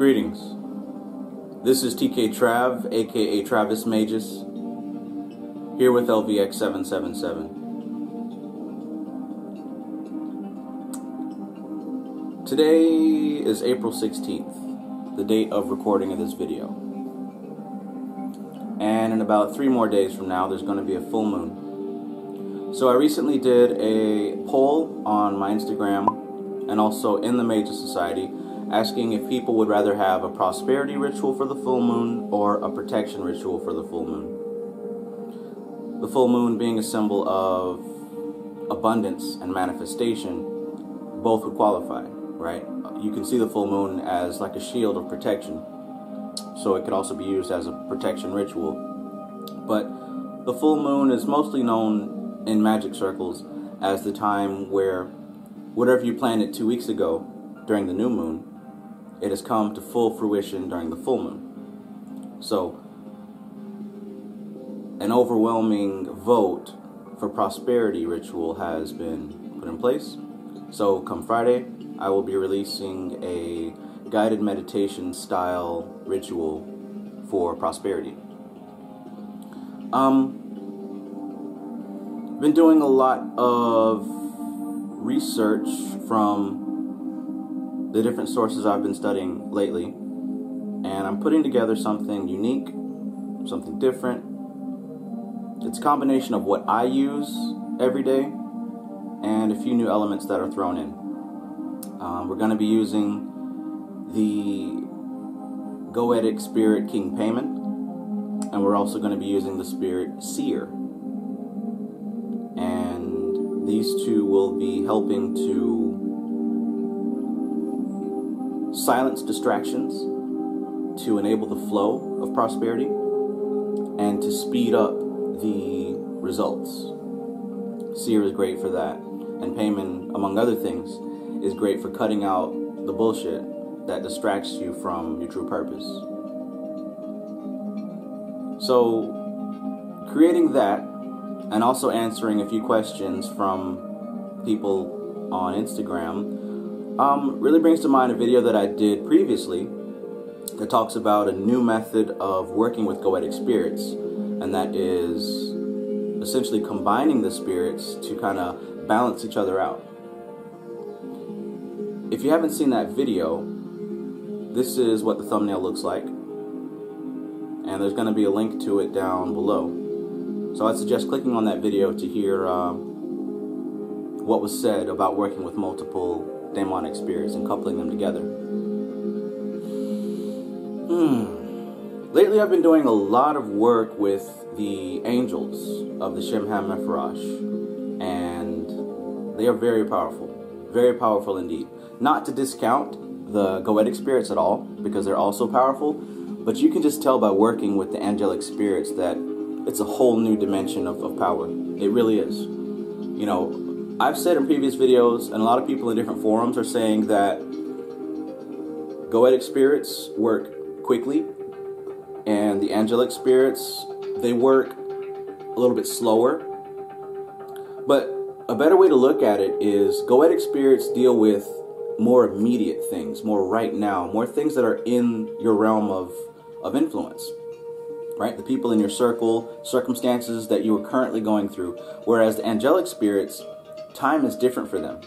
Greetings. This is TKTRAV, aka Travis Magus, here with LVX777. Today is April 16th, the date of recording of this video. And in about 3 more days from now, there's going to be a full moon. So I recently did a poll on my Instagram and also in the Magus Society, asking if people would rather have a prosperity ritual for the full moon or a protection ritual for the full moon. The full moon being a symbol of abundance and manifestation, both would qualify, right? You can see the full moon as like a shield of protection, so it could also be used as a protection ritual. But the full moon is mostly known in magic circles as the time where whatever you planned 2 weeks ago during the new moon, it has come to full fruition during the full moon. So, an overwhelming vote for prosperity ritual has been put in place. So, come Friday, I will be releasing a guided meditation style ritual for prosperity. Been doing a lot of research from the different sources I've been studying lately, and I'm putting together something unique, something different. It's a combination of what I use every day and a few new elements that are thrown in. We're going to be using the Goetic spirit King Paimon, and we're also going to be using the spirit Seere, and these two will be helping to silence distractions, to enable the flow of prosperity, and to speed up the results. Seere is great for that, and Paimon, among other things, is great for cutting out the bullshit that distracts you from your true purpose. So, creating that, and also answering a few questions from people on Instagram, really brings to mind a video that I did previously that talks about a new method of working with Goetic spirits, and that is essentially combining the spirits to kind of balance each other out. If you haven't seen that video, this is what the thumbnail looks like, and there's going to be a link to it down below. So I'd suggest clicking on that video to hear what was said about working with multiple demonic spirits and coupling them together. Lately I've been doing a lot of work with the angels of the Shemham Mepharash, and they are very powerful indeed. Not to discount the Goetic spirits at all, because they're also powerful, but you can just tell by working with the angelic spirits that it's a whole new dimension of power. It really is. You know, I've said in previous videos, and a lot of people in different forums are saying that Goetic spirits work quickly, and the angelic spirits, they work a little bit slower. But a better way to look at it is Goetic spirits deal with more immediate things, more right now, more things that are in your realm of influence, right? The people in your circle, circumstances that you are currently going through. Whereas the angelic spirits, time is different for them.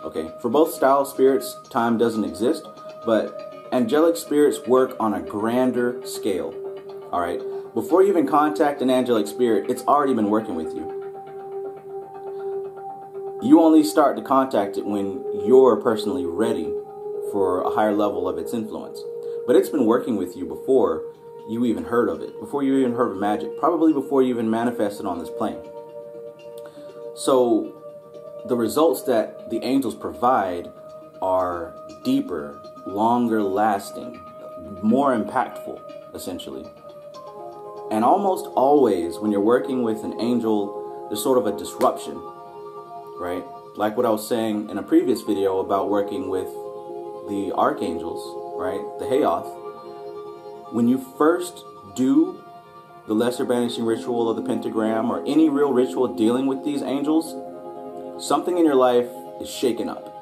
Okay, for both style of spirits, time doesn't exist, but angelic spirits work on a grander scale. All right, before you even contact an angelic spirit, it's already been working with you. You only start to contact it when you're personally ready for a higher level of its influence. But it's been working with you before you even heard of it, before you even heard of magic, probably before you even manifested on this plane. So the results that the angels provide are deeper, longer lasting, more impactful, essentially. And almost always when you're working with an angel, there's sort of a disruption, right? Like what I was saying in a previous video about working with the archangels, right? The Hayoth. When you first do the lesser banishing ritual of the pentagram or any real ritual dealing with these angels, something in your life is shaken up.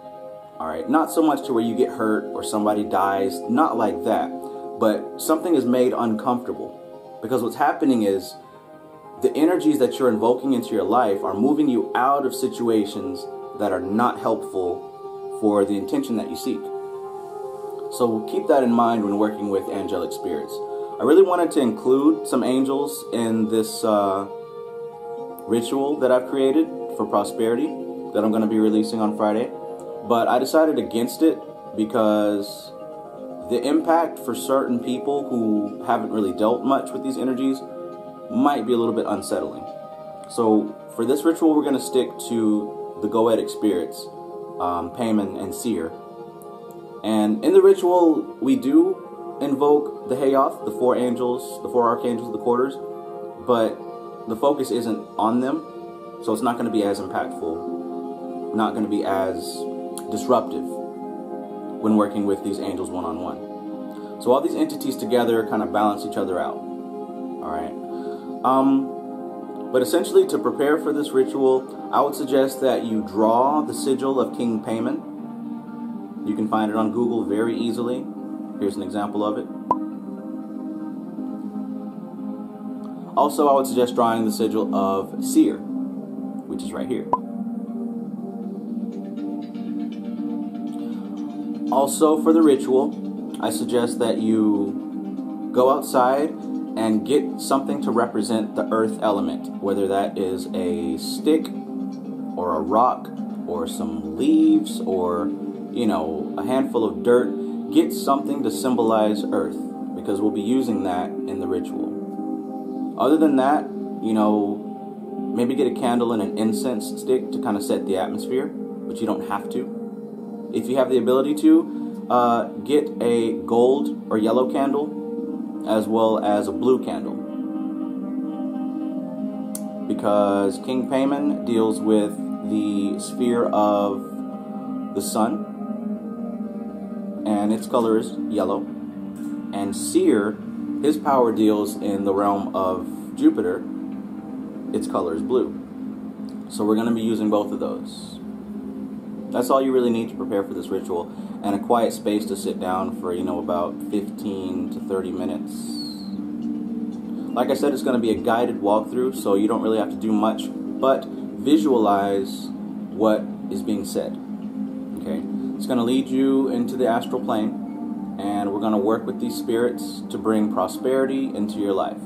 All right, not so much to where you get hurt or somebody dies, not like that, but something is made uncomfortable. Because what's happening is the energies that you're invoking into your life are moving you out of situations that are not helpful for the intention that you seek. So keep that in mind when working with angelic spirits. I really wanted to include some angels in this ritual that I've created for prosperity that I'm going to be releasing on Friday, but I decided against it because the impact for certain people who haven't really dealt much with these energies might be a little bit unsettling. So for this ritual, we're going to stick to the Goetic spirits, Paimon and Seere. And in the ritual, we do invoke the Hayoth, the 4 angels, the 4 archangels, the quarters, but the focus isn't on them, so it's not going to be as impactful, not going to be as disruptive when working with these angels one-on-one. So all these entities together kind of balance each other out. All right. But essentially, to prepare for this ritual, I would suggest that you draw the Sigil of King Paimon. You can find it on Google very easily. Here's an example of it. Also, I would suggest drawing the Sigil of Seere, which is right here. Also, for the ritual, I suggest that you go outside and get something to represent the earth element, whether that is a stick or a rock or some leaves or, you know, a handful of dirt. Get something to symbolize earth, because we'll be using that in the ritual. Other than that, you know, maybe get a candle and an incense stick to kind of set the atmosphere, but you don't have to. If you have the ability to, get a gold or yellow candle as well as a blue candle, because King Paimon deals with the sphere of the sun, and its color is yellow. And Seer, his power deals in the realm of Jupiter. Its color is blue. So we're going to be using both of those. That's all you really need to prepare for this ritual, and a quiet space to sit down for, you know, about 15 to 30 minutes. Like I said, it's going to be a guided walkthrough, so you don't really have to do much, but visualize what is being said. Okay? It's going to lead you into the astral plane, and we're going to work with these spirits to bring prosperity into your life.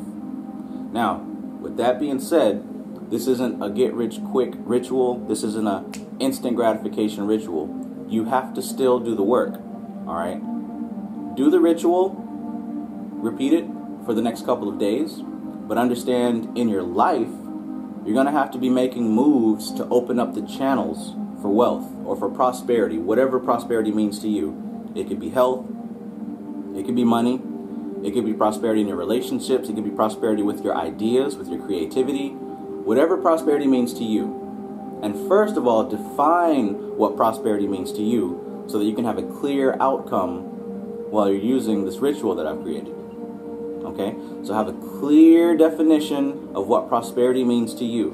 Now, with that being said, this isn't a get-rich-quick ritual. This isn't a instant gratification ritual. You have to still do the work. All right? Do the ritual, repeat it for the next couple of days, but understand in your life, you're going to have to be making moves to open up the channels for wealth or for prosperity, whatever prosperity means to you. It could be health, it could be money, it could be prosperity in your relationships, it could be prosperity with your ideas, with your creativity, whatever prosperity means to you. And first of all, define what prosperity means to you so that you can have a clear outcome while you're using this ritual that I've created. Okay? So have a clear definition of what prosperity means to you.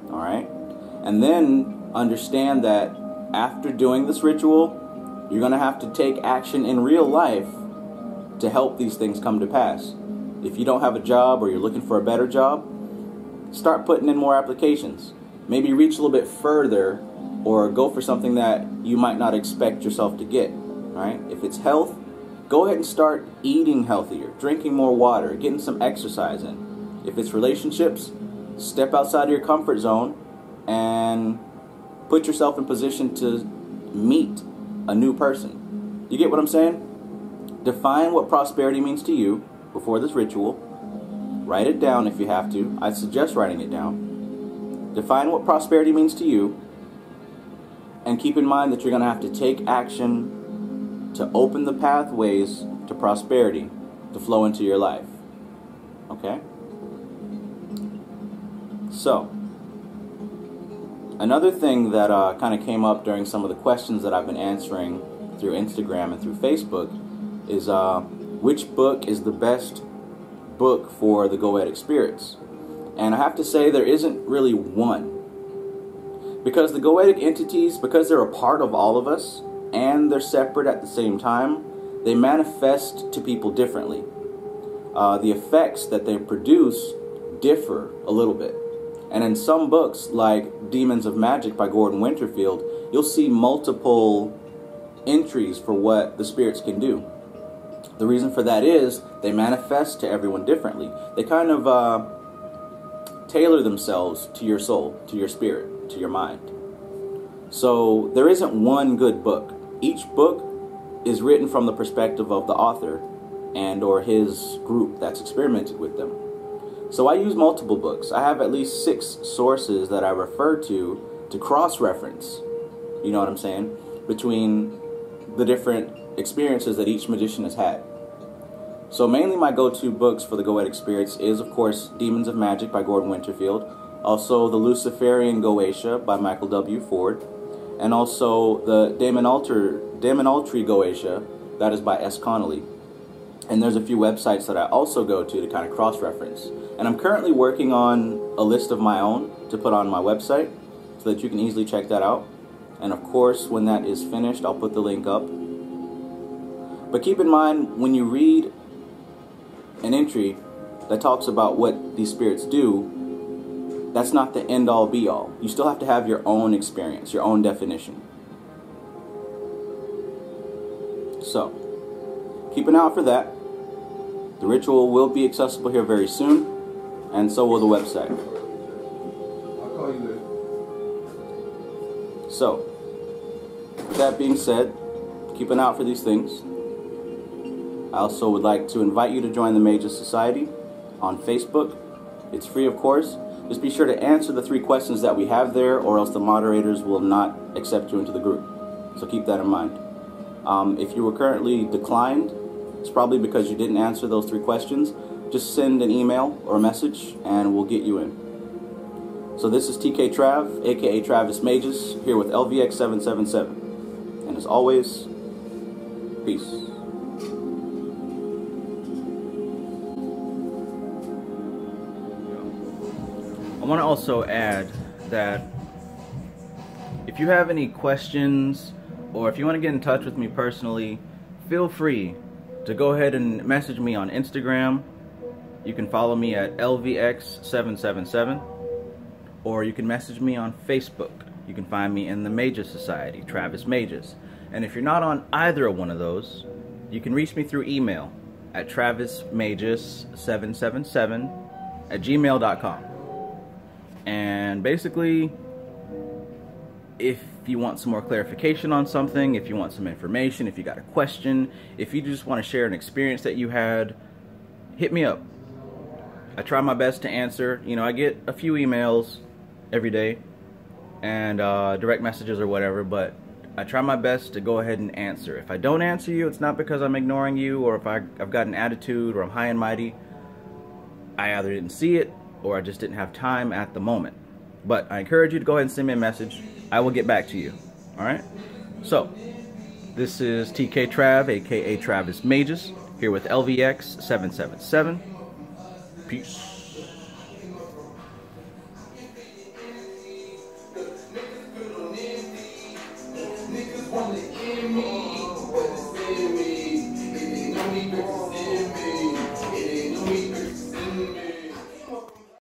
All right? And then understand that after doing this ritual, you're going to have to take action in real life to help these things come to pass. If you don't have a job or you're looking for a better job, start putting in more applications. Maybe reach a little bit further or go for something that you might not expect yourself to get. Right? If it's health, go ahead and start eating healthier, drinking more water, getting some exercise in. If it's relationships, step outside of your comfort zone and put yourself in position to meet a new person. You get what I'm saying? Define what prosperity means to you before this ritual. Write it down if you have to. I suggest writing it down. Define what prosperity means to you, and keep in mind that you're going to have to take action to open the pathways to prosperity to flow into your life. Okay? So, another thing that kind of came up during some of the questions that I've been answering through Instagram and through Facebook is which book is the best book for the Goetic spirits? And I have to say there isn't really one. Because the goetic entities, because they're a part of all of us, and they're separate at the same time, they manifest to people differently. The effects that they produce differ a little bit. And in some books, like Demons of Magic by Gordon Winterfield, you'll see multiple entries for what the spirits can do. The reason for that is they manifest to everyone differently. They kind of tailor themselves to your soul, to your spirit, to your mind. So there isn't one good book. Each book is written from the perspective of the author and or his group that's experimented with them. So I use multiple books. I have at least 6 sources that I refer to cross-reference, you know what I'm saying, between the different experiences that each magician has had. So mainly my go-to books for the goetic spirits is, of course, Demons of Magic by Gordon Winterfield, also The Luciferian Goetia by Michael W. Ford, and also the Daemonaltry Goetia, that is by S. Connolly. And there's a few websites that I also go to kind of cross-reference. And I'm currently working on a list of my own to put on my website so that you can easily check that out. And of course, when that is finished, I'll put the link up. But keep in mind, when you read an entry that talks about what these spirits do, that's not the end-all be-all. You still have to have your own experience, your own definition. So, keep an eye out for that. The ritual will be accessible here very soon, and so will the website. I'll call you later. So, with that being said, keep an eye out for these things. I also would like to invite you to join the Magus Society on Facebook. It's free, of course. Just be sure to answer the 3 questions that we have there, or else the moderators will not accept you into the group. So keep that in mind. If you were currently declined, it's probably because you didn't answer those 3 questions. Just send an email or a message and we'll get you in. So this is TKTRAV, aka Travis Magus, here with LVX777. And as always, peace. I want to also add that if you have any questions or if you want to get in touch with me personally, feel free to go ahead and message me on Instagram. You can follow me at LVX777, or you can message me on Facebook. You can find me in the Magus Society, Travis Magus. And if you're not on either one of those, you can reach me through email at travismagus777@gmail.com. And basically, if you want some more clarification on something, if you want some information, if you got a question, if you just want to share an experience that you had, hit me up. I try my best to answer. You know, I get a few emails every day and direct messages or whatever, but I try my best to go ahead and answer. If I don't answer you, it's not because I'm ignoring you or if I've got an attitude or I'm high and mighty. I either didn't see it or I just didn't have time at the moment. But I encourage you to go ahead and send me a message. I will get back to you. Alright? So, this is TKTRAV, aka Travis Magus, here with LVX777. Peace.